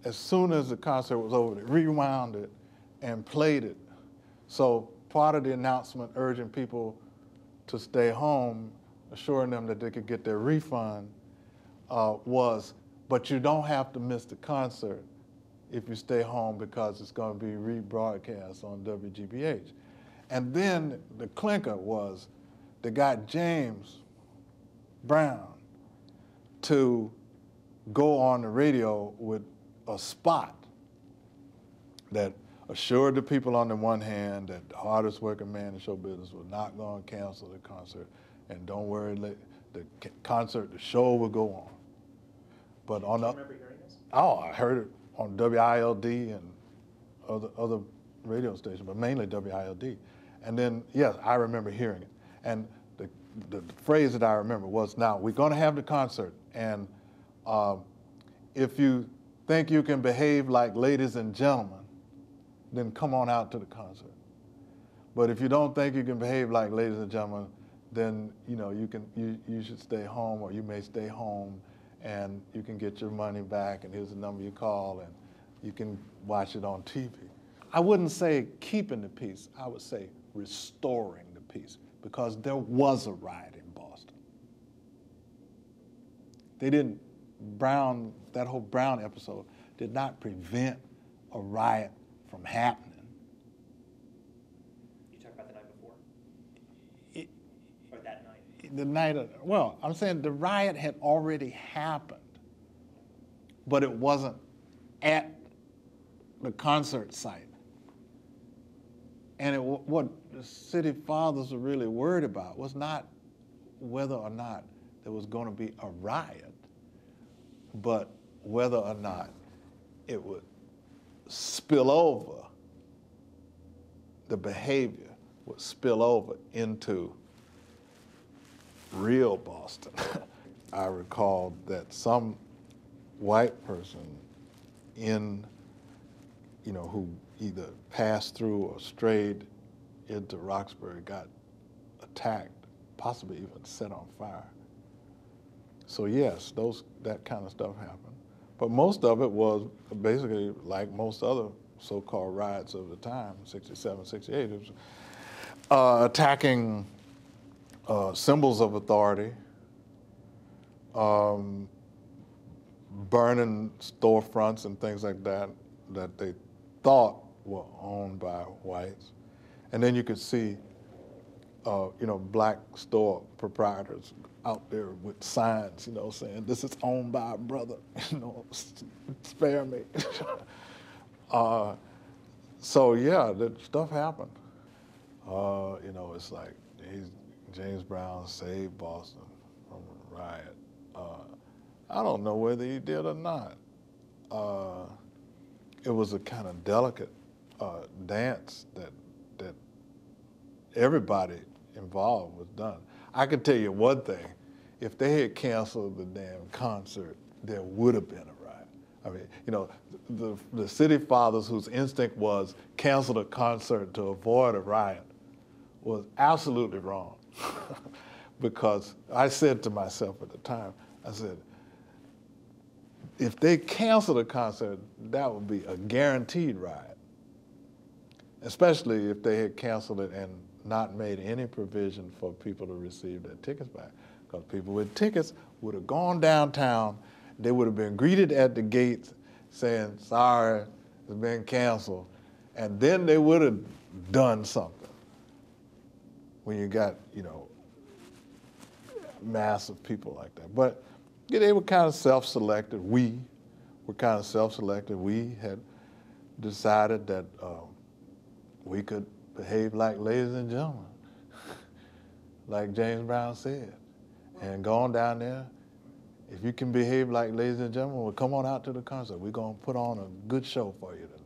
as soon as the concert was over, they rewound it and played it. So part of the announcement urging people to stay home, assuring them that they could get their refund, was, but you don't have to miss the concert if you stay home because it's going to be rebroadcast on WGBH. And then the clinker was they got James Brown to go on the radio with a spot that assured the people on the one hand that the hardest working man in show business was not going to cancel the concert, and don't worry, the concert, the show will go on. But on Do you remember hearing this? Oh, I heard it on WILD and other radio stations, but mainly WILD. And then, yes, I remember hearing it. And the phrase that I remember was, now, we're going to have the concert, and if you think you can behave like ladies and gentlemen, then come on out to the concert. But if you don't think you can behave like ladies and gentlemen, then you should stay home, or you may stay home, and you can get your money back, and here's the number you call, and you can watch it on TV. I wouldn't say keeping the peace, I would say restoring the peace, because there was a riot in Boston. That whole Brown episode did not prevent a riot from happening. You talk about the night before? Or that night? The night well, I'm saying the riot had already happened, but it wasn't at the concert site. And what the city fathers were really worried about was not whether or not there was going to be a riot, but whether or not it would spill over, the behavior would spill over into real Boston. I recall that some white person who either passed through or strayed into Roxbury got attacked, possibly even set on fire. So yes, that kind of stuff happened. But most of it was basically like most other so-called riots of the time, 67, 68. It was attacking symbols of authority, burning storefronts and things like that that they thought were owned by whites. And then you could see, black store proprietors out there with signs, saying, this is owned by a brother, spare me. So yeah, that stuff happened. It's like James Brown saved Boston from a riot. I don't know whether he did or not. It was a kind of delicate dance that everybody involved was done. I can tell you one thing, if they had canceled the damn concert, there would have been a riot. I mean, the city fathers whose instinct was cancel the concert to avoid a riot was absolutely wrong. Because I said to myself at the time, I said, if they cancel the concert, that would be a guaranteed riot, especially if they had canceled it and not made any provision for people to receive their tickets back. Because people with tickets would have gone downtown, they would have been greeted at the gates saying, sorry, it's been canceled, and then they would have done something. When you got, mass of people like that. But they were kind of self-selected. We were kind of self-selected. We had decided that we could behave like ladies and gentlemen, like James Brown said, and go on down there. If you can behave like ladies and gentlemen, well, come on out to the concert. We're going to put on a good show for you tonight.